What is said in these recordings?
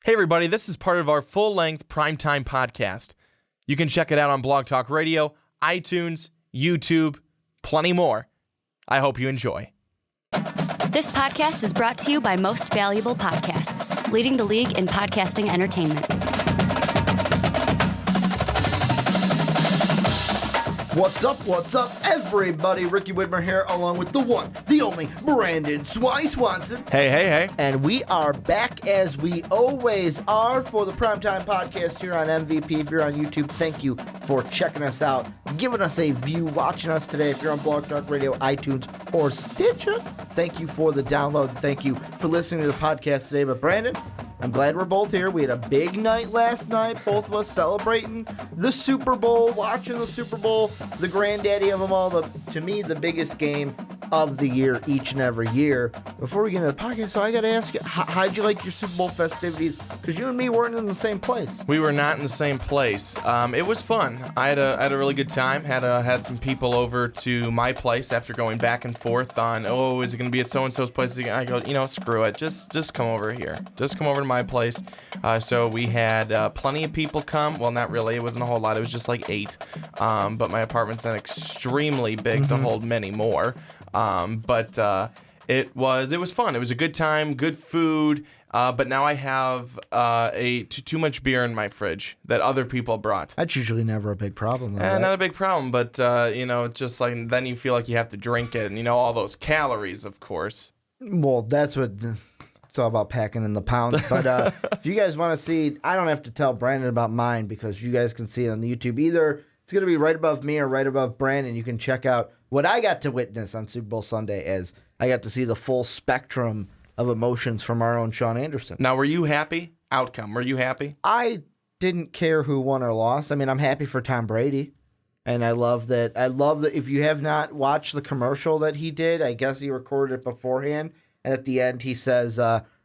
Hey, everybody, this is part of our full-length primetime podcast. You can check it out on BlogTalkRadio, iTunes, YouTube, plenty more. I hope you enjoy. This podcast is brought to you by Most Valuable Podcasts, leading the league in podcasting entertainment. What's up, everybody? Ricky Widmer here, along with the one, the only, Brandon Swanson. Hey. And we are back as we always are for the Primetime Podcast here on MVP. If you're on YouTube, thank you for checking us out, giving us a view, watching us today. If you're on BlogTalkRadio, iTunes, or Stitcher, thank you for the download. Thank you for listening to the podcast today. But Brandon, I'm glad we're both here. We had a big night last night, both of us celebrating the Super Bowl, watching the Super Bowl, the granddaddy of them all, to me, the biggest game of the year each and every year. Before we get into the podcast, so I got to ask you, how'd you like your Super Bowl festivities? Because you and me weren't in the same place. We were not in the same place. It was fun. I had a really good time. Had some people over to my place after going back and forth on, is it going to be at so-and-so's place again? I go, screw it. Just come over here. Just come over to my place. So we had plenty of people come. Well, not really. It wasn't a whole lot. It was just like 8. But my apartment's not extremely big to hold many more. But it was fun. It was a good time, good food. But now I have too much beer in my fridge that other people brought. That's usually never a big problem, though, right? Not a big problem, but it's just like then you feel like you have to drink it, and all those calories, of course. Well, that's what it's all about, packing in the pounds. But if you guys want to see, I don't have to tell Brandon about mine because you guys can see it on the YouTube. Either it's going to be right above me or right above Brandon. You can check out what I got to witness on Super Bowl Sunday, as I got to see the full spectrum of emotions from our own Sean Anderson. Now, were you happy? Outcome, were you happy? I didn't care who won or lost. I mean, I'm happy for Tom Brady, and I love that. If you have not watched the commercial that he did, I guess he recorded it beforehand, and at the end he says,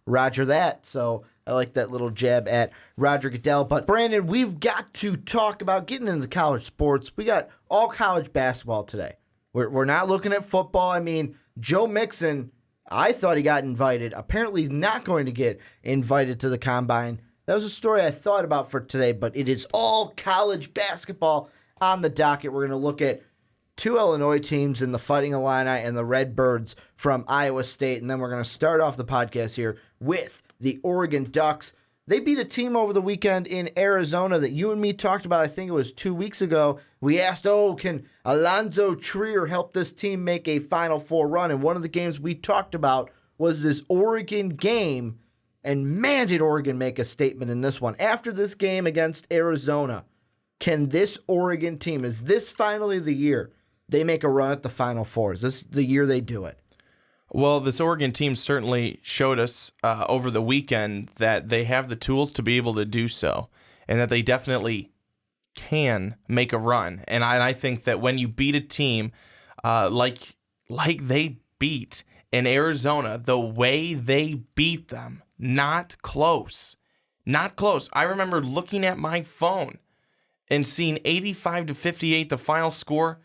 Roger that. So I like that little jab at Roger Goodell. But Brandon, we've got to talk about getting into college sports. We got all college basketball today. We're not looking at football. I mean, Joe Mixon, I thought he got invited. Apparently he's not going to get invited to the Combine. That was a story I thought about for today, but it is all college basketball on the docket. We're going to look at 2 Illinois teams in the Fighting Illini and the Redbirds from Iowa State, and then we're going to start off the podcast here with the Oregon Ducks. They beat a team over the weekend in Arizona that you and me talked about, I think it was 2 weeks ago. We asked, can Alonzo Trier help this team make a Final Four run? And one of the games we talked about was this Oregon game. And man, did Oregon make a statement in this one. After this game against Arizona, can this Oregon team, is this finally the year they make a run at the Final Four? Is this the year they do it? Well, this Oregon team certainly showed us over the weekend that they have the tools to be able to do so, and that they definitely can make a run. And I think that when you beat a team like they beat in Arizona, the way they beat them, not close. I remember looking at my phone and seeing 85-58, the final score.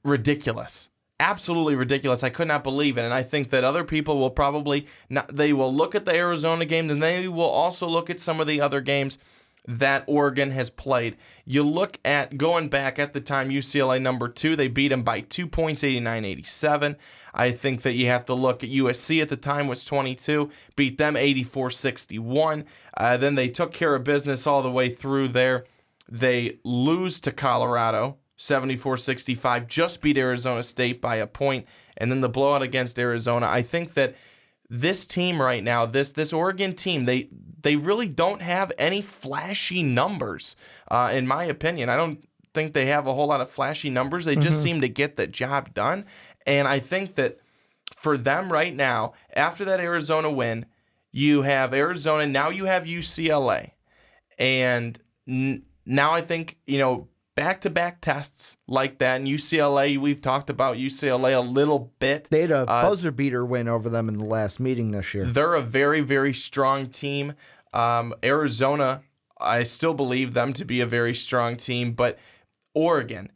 Ridiculous. Absolutely ridiculous. I could not believe it. And I think that other people will probably not, they will look at the Arizona game, and they will also look at some of the other games that Oregon has played. You look at going back at the time, UCLA number 2, they beat them by 2 points, 89-87. I think that you have to look at USC at the time was 22, beat them 84-61. Then they took care of business all the way through there. They lose to Colorado 74-65, just beat Arizona State by a point, and then the blowout against Arizona. I think that this team right now, this Oregon team, they really don't have any flashy numbers, in my opinion. I don't think they have a whole lot of flashy numbers. They just seem to get the job done, and I think that for them right now, after that Arizona win, you have Arizona, now you have UCLA, and now I think, back-to-back tests like that. And UCLA, we've talked about UCLA a little bit. They had a buzzer-beater win over them in the last meeting this year. They're a very, very strong team. Arizona, I still believe them to be a very strong team. But Oregon,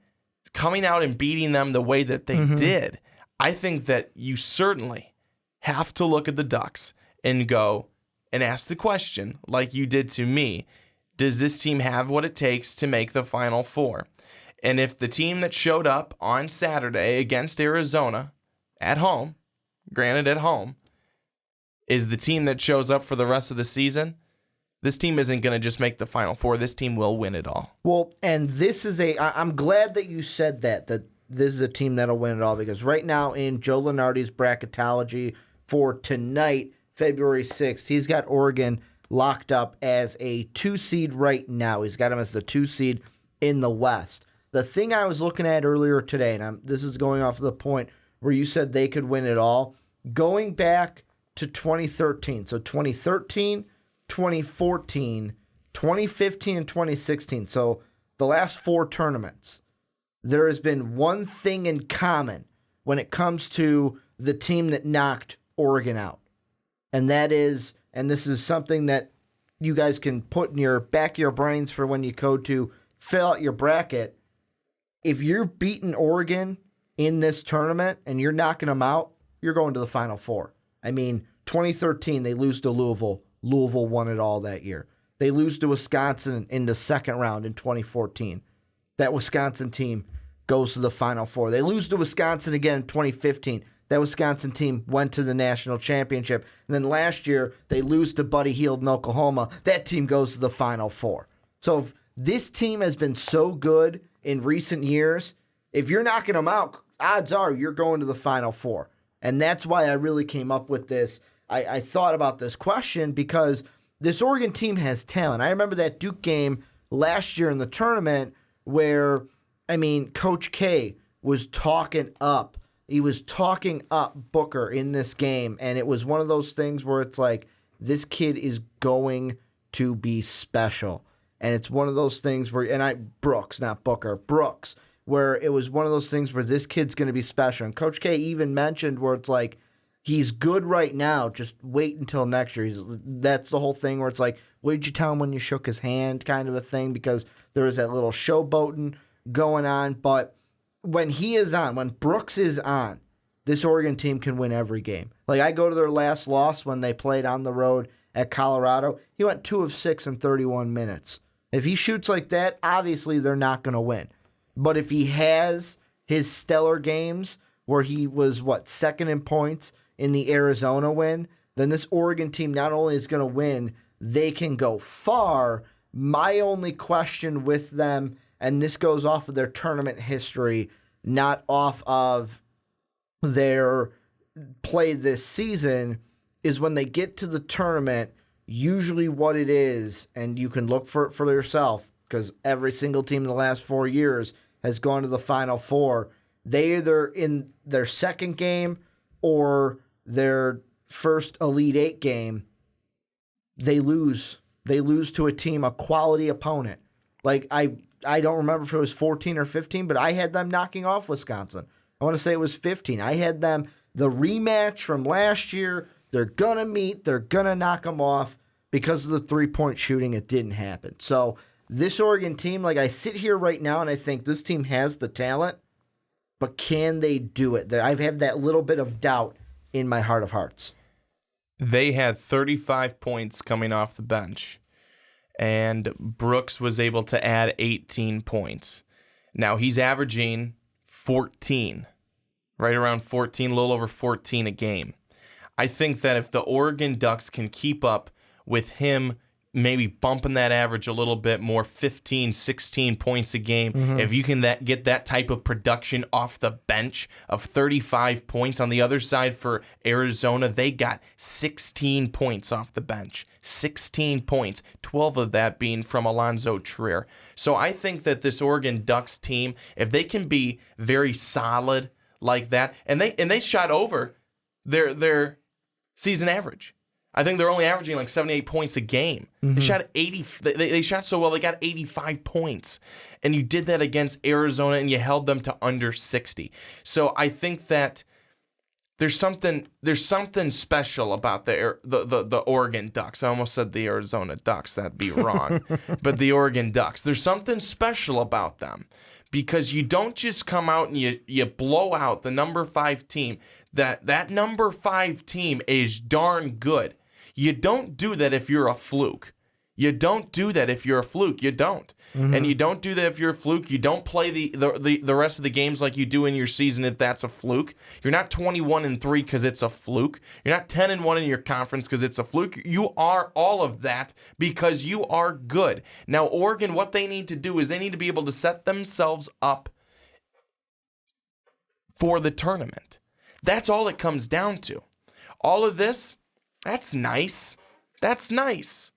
coming out and beating them the way that they did, I think that you certainly have to look at the Ducks and go, and ask the question, like you did to me, does this team have what it takes to make the Final Four? And if the team that showed up on Saturday against Arizona at home, granted at home, is the team that shows up for the rest of the season, this team isn't going to just make the Final Four. This team will win it all. Well, and this is I'm glad that you said that this is a team that'll win it all, because right now in Joe Lunardi's bracketology for tonight, February 6th, he's got Oregon locked up as a 2 seed right now. He's got them as the 2 seed in the West. The thing I was looking at earlier today, and this is going off of the point where you said they could win it all, going back to 2013. So 2013, 2014, 2015, and 2016. So the last 4 tournaments, there has been one thing in common when it comes to the team that knocked Oregon out. And that is, and this is something that you guys can put in your back of your brains for when you go to fill out your bracket. If you're beating Oregon in this tournament and you're knocking them out, you're going to the Final Four. I mean, 2013, they lose to Louisville. Louisville won it all that year. They lose to Wisconsin in the second round in 2014. That Wisconsin team goes to the Final Four. They lose to Wisconsin again in 2015. That Wisconsin team went to the national championship. And then last year, they lose to Buddy Hield in Oklahoma. That team goes to the Final Four. So if this team has been so good in recent years, if you're knocking them out, odds are you're going to the Final Four. And that's why I really came up with this. I thought about this question because this Oregon team has talent. I remember that Duke game last year in the tournament where, I mean, Coach K was talking up. He was talking up Booker in this game, and it was one of those things where it's like, this kid is going to be special. And it's one of those things where, Brooks, not Booker, Brooks, where it was one of those things where this kid's going to be special. And Coach K even mentioned where it's like, he's good right now, just wait until next year. That's the whole thing where it's like, what did you tell him when you shook his hand kind of a thing, because there was that little showboating going on. But when he is on, when Brooks is on, this Oregon team can win every game. Like, I go to their last loss when they played on the road at Colorado. He went 2 of 6 in 31 minutes. If he shoots like that, obviously they're not going to win. But if he has his stellar games where he was, second in points in the Arizona win, then this Oregon team not only is going to win, they can go far. My only question with them, and this goes off of their tournament history, not off of their play this season, is when they get to the tournament, usually what it is, and you can look for it for yourself, because every single team in the last 4 years has gone to the Final Four. They either in their second game or their first Elite Eight game, they lose. They lose to a team, a quality opponent. Like, I don't remember if it was 14 or 15, but I had them knocking off Wisconsin. I want to say it was 15. I had them, the rematch from last year, they're going to meet, they're going to knock them off. Because of the three-point shooting, it didn't happen. So this Oregon team, like, I sit here right now and I think this team has the talent, but can they do it? I have that little bit of doubt in my heart of hearts. They had 35 points coming off the bench, and Brooks was able to add 18 points. Now he's averaging 14, right around 14, a little over 14 a game. I think that if the Oregon Ducks can keep up with him maybe bumping that average a little bit more, 15, 16 points a game. If you can get that type of production off the bench of 35 points. On the other side for Arizona, they got 16 points off the bench. 16 points, 12 of that being from Alonzo Trier. So I think that this Oregon Ducks team, if they can be very solid like that, and they shot over their season average. I think they're only averaging like 78 points a game. They shot 80. They shot so well they got 85 points, and you did that against Arizona, and you held them to under 60. So I think that there's something special about the Oregon Ducks. I almost said the Arizona Ducks. That'd be wrong, but the Oregon Ducks. There's something special about them because you don't just come out and you blow out the number 5 team. That number 5 team is darn good. You don't do that if you're a fluke. You don't do that if you're a fluke. You don't. And you don't do that if you're a fluke. You don't play the rest of the games like you do in your season if that's a fluke. You're not 21-3 because it's a fluke. You're not 10-1 in your conference because it's a fluke. You are all of that because you are good. Now, Oregon, what they need to do is they need to be able to set themselves up for the tournament. That's all it comes down to. All of this, that's nice. That's nice.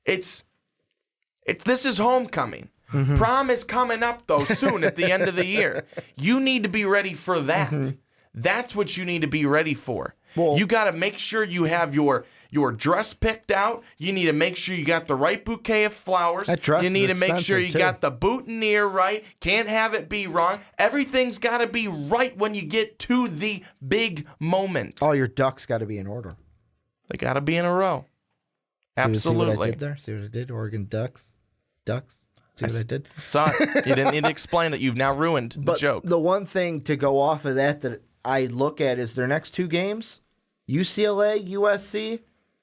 This is homecoming. Prom is coming up, though, soon at the end of the year. You need to be ready for that. That's what you need to be ready for. Well, you got to make sure you have your dress picked out. You need to make sure you got the right bouquet of flowers. That dress you need is to make sure you expensive, got the boutonniere right. Can't have it be wrong. Everything's got to be right when you get to the big moment. All your ducks got to be in order. They got to be in a row. Absolutely. See what I did there? See what I did? Oregon Ducks. See what I did? Saw it. You didn't need to explain it. You've now ruined the joke. The one thing to go off of that I look at is their next two games, UCLA, USC.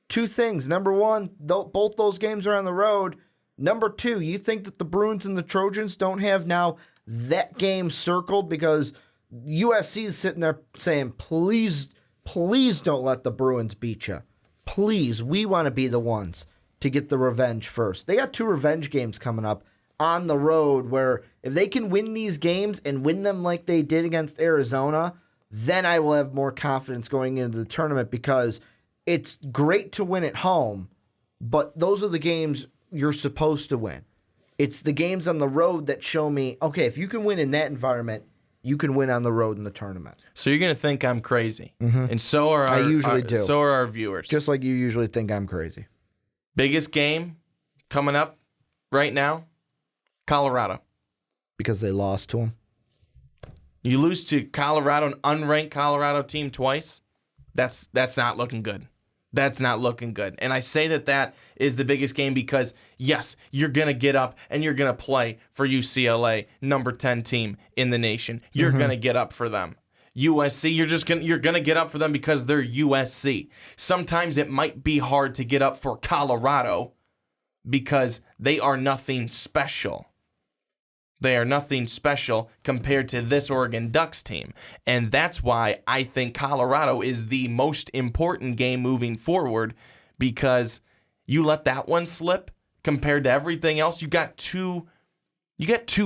Two things. Number one, both those games are on the road. Number two, you think that the Bruins and the Trojans don't have now that game circled because USC is sitting there saying, please don't let the Bruins beat you. Please, we want to be the ones to get the revenge first. They got two revenge games coming up on the road where if they can win these games and win them like they did against Arizona, then I will have more confidence going into the tournament because it's great to win at home, but those are the games you're supposed to win. It's the games on the road that show me, okay, if you can win in that environment, you can win on the road in the tournament. So you're going to think I'm crazy. And so are I usually do. So are our viewers. Just like you usually think I'm crazy. Biggest game coming up right now, Colorado. Because they lost to them. You lose to Colorado, an unranked Colorado team twice. That's not looking good. That's not looking good. And I say that is the biggest game because, yes, you're going to get up and you're going to play for UCLA, number 10 team in the nation. You're going to get up for them. USC, you're going to get up for them because they're USC. Sometimes it might be hard to get up for Colorado because they are nothing special. They are nothing special compared to this Oregon Ducks team. And that's why I think Colorado is the most important game moving forward because you let that one slip compared to everything else. You got two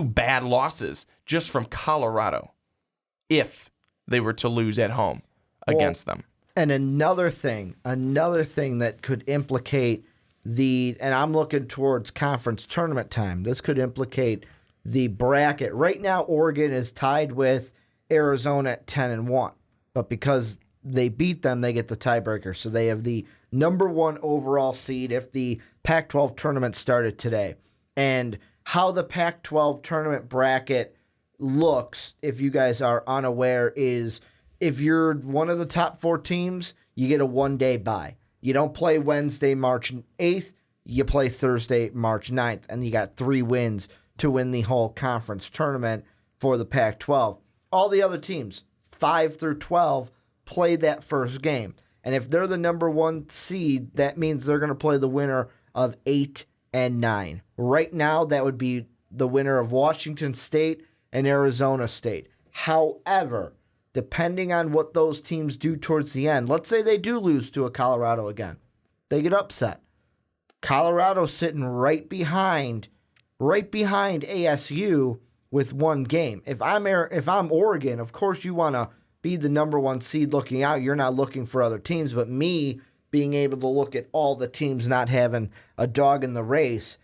bad losses just from Colorado if they were to lose at home against them. And another thing that could implicate and I'm looking towards conference tournament time. This could implicate the bracket. Right now, Oregon is tied with Arizona at 10-1. But because they beat them, they get the tiebreaker. So they have the number one overall seed if the Pac-12 tournament started today. And how the Pac-12 tournament bracket looks, if you guys are unaware, is if you're one of the top four teams, you get a one-day bye. You don't play Wednesday, March 8th. You play Thursday, March 9th. And you got 3 wins to win the whole conference tournament for the Pac-12. All the other teams, 5 through 12, play that first game. And if they're the number one seed, that means they're going to play the winner of 8 and 9. Right now, that would be the winner of Washington State and Arizona State. However, depending on what those teams do towards the end, let's say they do lose to a Colorado again. They get upset. Colorado's sitting right behind ASU with one game. If I'm Oregon, of course you want to be the number one seed looking out. You're not looking for other teams, but me being able to look at all the teams not having a dog in the race.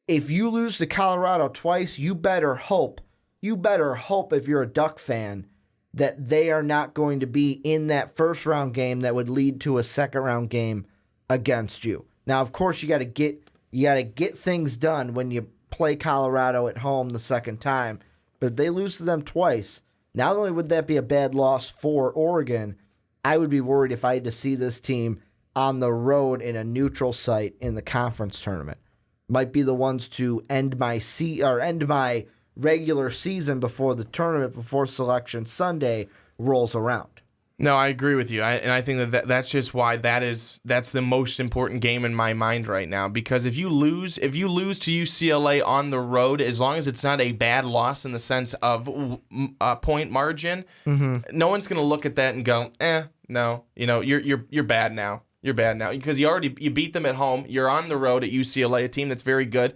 If you lose to Colorado twice, you better hope if you're a Duck fan that they are not going to be in that first round game that would lead to a second round game against you. Now, of course, you got to get things done when you play Colorado at home the second time, but if they lose to them twice, not only would that be a bad loss for Oregon, I would be worried if I had to see this team on the road in a neutral site in the conference tournament. Might be the ones to end my regular season before the tournament, before Selection Sunday rolls around. No, I agree with you, and I think that's just why that's the most important game in my mind right now. Because if you lose to UCLA on the road, as long as it's not a bad loss in the sense of point margin, no one's going to look at that and go, no, you're bad now. You're bad now because you beat them at home. You're on the road at UCLA, a team that's very good,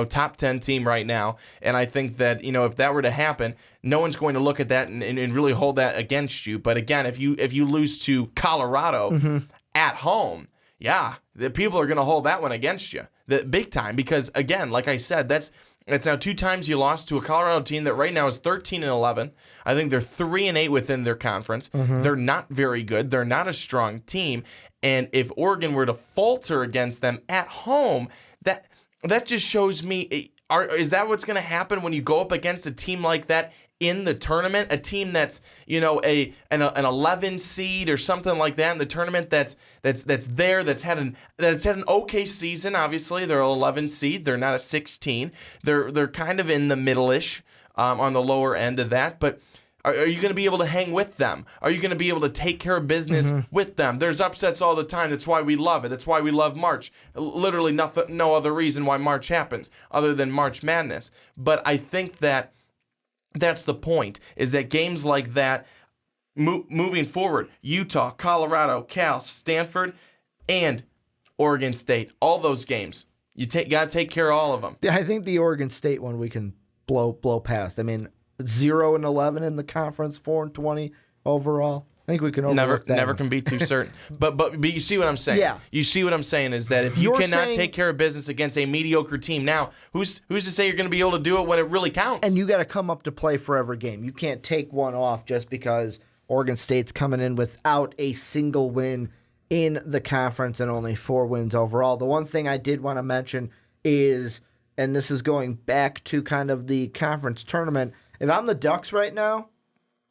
top 10 team right now. And I think that, if that were to happen, no one's going to look at that and really hold that against you. But again, if you lose to Colorado at home, the people are going to hold that one against you, the big time. Because again, like I said, that's now 2 times you lost to a Colorado team that right now is 13-11. I think they're 3-8 within their conference. They're not very good. They're not a strong team. And if Oregon were to falter against them at home, that just shows me, is that what's going to happen when you go up against a team like that in the tournament? A team that's, an 11 seed or something like that in the tournament that's had an okay season. Obviously, they're an 11 seed. They're not a 16. They're kind of in the middle-ish, on the lower end of that, but are you going to be able to hang with them? Are you going to be able to take care of business with them? There's upsets all the time. That's why we love it. That's why we love March. Literally no other reason why March happens other than March Madness. But I think that that's the point, is that games like that, moving forward, Utah, Colorado, Cal, Stanford, and Oregon State, all those games, you got to take care of all of them. Yeah, I think the Oregon State one we can blow past. I mean, 0-11 in the conference, 4-20 overall. I think we can overlook that. Never can be too certain. But you see what I'm saying? Yeah. You see what I'm saying is that if you cannot take care of business against a mediocre team now, who's to say you're going to be able to do it when it really counts? And you got to come up to play for every game. You can't take one off just because Oregon State's coming in without a single win in the conference and only 4 wins overall. The one thing I did want to mention is, and this is going back to kind of the conference tournament, if I'm the Ducks right now,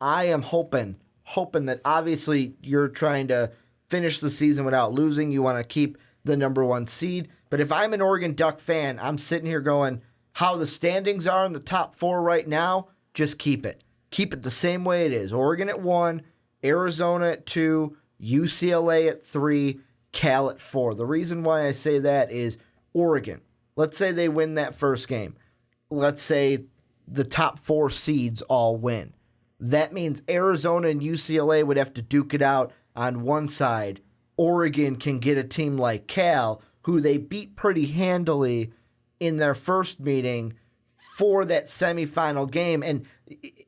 I am hoping that obviously you're trying to finish the season without losing. You want to keep the number 1 seed. But if I'm an Oregon Duck fan, I'm sitting here going, how the standings are in the top 4 right now, just keep it. Keep it the same way it is. Oregon at 1, Arizona at 2, UCLA at 3, Cal at 4. The reason why I say that is Oregon. Let's say they win that first game. Let's say the top 4 seeds all win. That means Arizona and UCLA would have to duke it out on one side. Oregon can get a team like Cal, who they beat pretty handily in their first meeting, for that semifinal game. And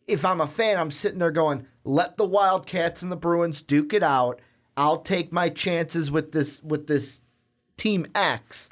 if I'm a fan, I'm sitting there going, let the Wildcats and the Bruins duke it out. I'll take my chances with this Team X.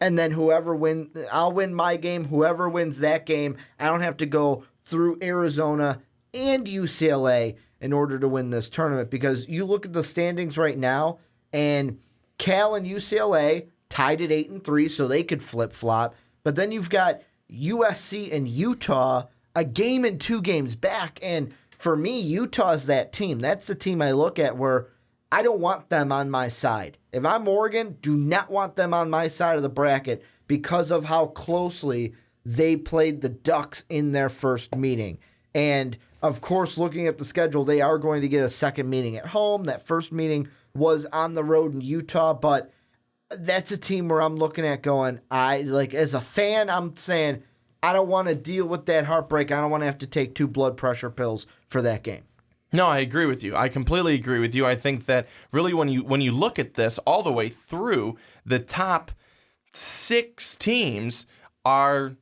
And then whoever wins, I'll win my game. Whoever wins that game, I don't have to go through Arizona and UCLA in order to win this tournament. Because you look at the standings right now, and Cal and UCLA tied at 8-3, so they could flip-flop. But then you've got USC and Utah a game and 2 games back. And for me, Utah's that team. That's the team I look at where I don't want them on my side. If I'm Oregon, do not want them on my side of the bracket because of how closely they played the Ducks in their first meeting. And, of course, looking at the schedule, they are going to get a second meeting at home. That first meeting was on the road in Utah, but that's a team where I'm looking at going, as a fan, I'm saying, I don't want to deal with that heartbreak. I don't want to have to take 2 blood pressure pills for that game. No, I agree with you. I completely agree with you. I think that really when you look at this all the way through, the top 6 teams are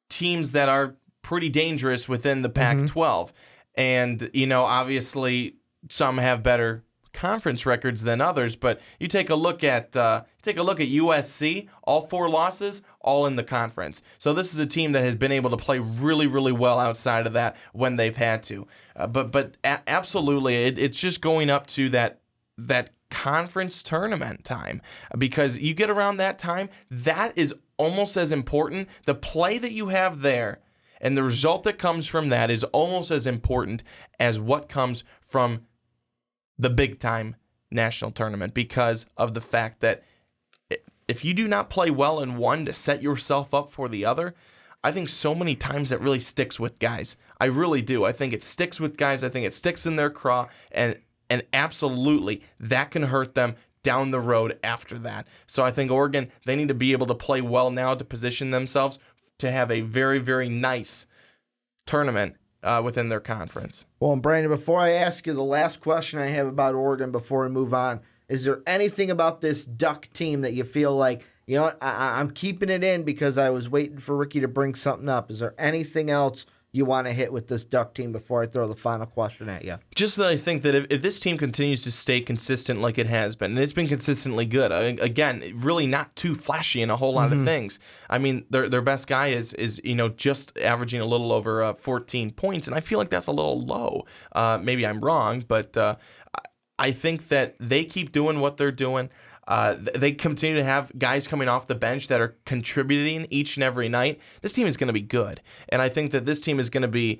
teams that are pretty dangerous within the Pac-12. And, obviously some have better conference records than others, but you take a look at USC, all 4 losses, all in the conference. So this is a team that has been able to play really, really well outside of that when they've had to. But absolutely, it's just going up to that conference tournament time, because you get around that time, that is almost as important. The play that you have there and the result that comes from that is almost as important as what comes from the big-time national tournament, because of the fact that if you do not play well in one to set yourself up for the other, I think so many times that really sticks with guys. I really do. I think it sticks with guys. I think it sticks in their craw, and and absolutely that can hurt them down the road after that. So I think Oregon, they need to be able to play well now to position themselves to have a very, very nice tournament within their conference. Well, and Brandon, before I ask you the last question I have about Oregon before we move on, is there anything about this Duck team that you feel like, you know what, I'm keeping it in because I was waiting for Ricky to bring something up? Is there anything else you want to hit with this Duck team before I throw the final question at you? Just that I think that if this team continues to stay consistent like it has been, and it's been consistently good, again, really not too flashy in a whole lot of things. I mean, their best guy is just averaging a little over 14 points, and I feel like that's a little low. Maybe I'm wrong, but I think that they keep doing what they're doing. They continue to have guys coming off the bench that are contributing each and every night. This team is going to be good. And I think that this team is going to be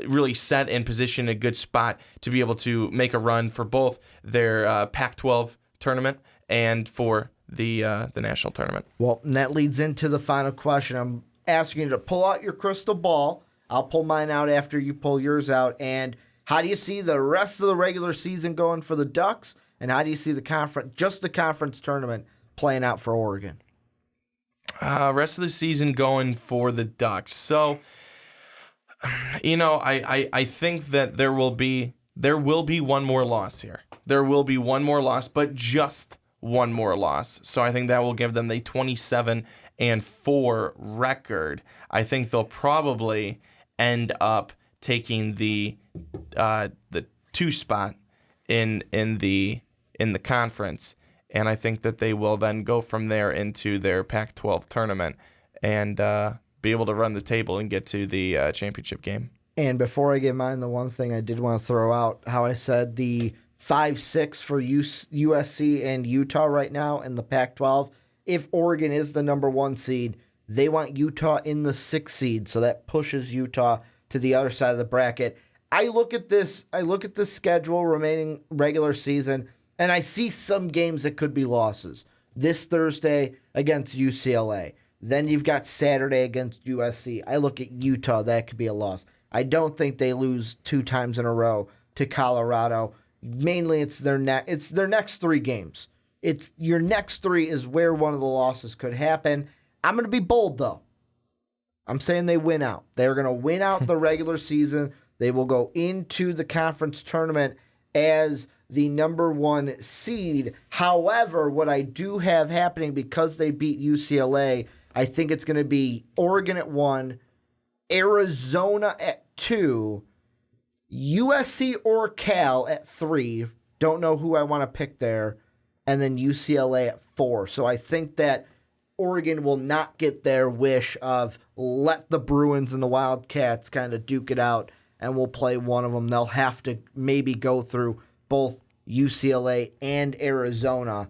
really set and positioned in a good spot to be able to make a run for both their Pac-12 tournament and for the national tournament. Well, and that leads into the final question. I'm asking you to pull out your crystal ball. I'll pull mine out after you pull yours out. And how do you see the rest of the regular season going for the Ducks? And how do you see the conference tournament playing out for Oregon? Rest of the season going for the Ducks. So, I think that there will be one more loss here. There will be one more loss, but just one more loss. So I think that will give them the 27-4 record. I think they'll probably end up taking the 2 spot in the conference, and I think that they will then go from there into their Pac-12 tournament and be able to run the table and get to the championship game. And before I give mine, the one thing I did want to throw out, how I said the 5-6 for USC and Utah right now in the Pac-12. If Oregon is the number 1 seed, they want Utah in the 6th seed, so that pushes Utah to the other side of the bracket. I look at this schedule remaining regular season, and I see some games that could be losses. This Thursday against UCLA. Then you've got Saturday against USC. I look at Utah, that could be a loss. I don't think they lose 2 times in a row to Colorado. Mainly it's their next 3 games. It's your next 3 is where one of the losses could happen. I'm going to be bold, though. I'm saying they win out. They're going to win out the regular season. They will go into the conference tournament as the number 1 seed. However, what I do have happening, because they beat UCLA, I think it's going to be Oregon at 1, Arizona at 2, USC or Cal at 3. Don't know who I want to pick there. And then UCLA at 4. So I think that Oregon will not get their wish of let the Bruins and the Wildcats kind of duke it out and we'll play one of them. They'll have to maybe go through both UCLA and Arizona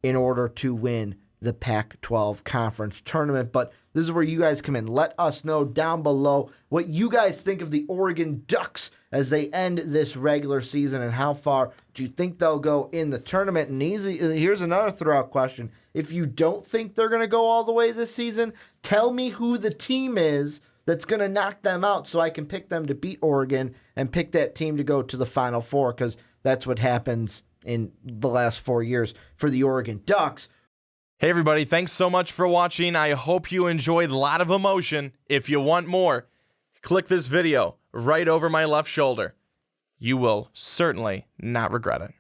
in order to win the Pac-12 conference tournament. But this is where you guys come in. Let us know down below what you guys think of the Oregon Ducks as they end this regular season and how far do you think they'll go in the tournament. And here's another throw-out question. If you don't think they're going to go all the way this season, tell me who the team is that's going to knock them out so I can pick them to beat Oregon and pick that team to go to the Final Four, because that's what happens in the last 4 years for the Oregon Ducks. Hey everybody, thanks so much for watching. I hope you enjoyed a lot of emotion. If you want more, click this video right over my left shoulder. You will certainly not regret it.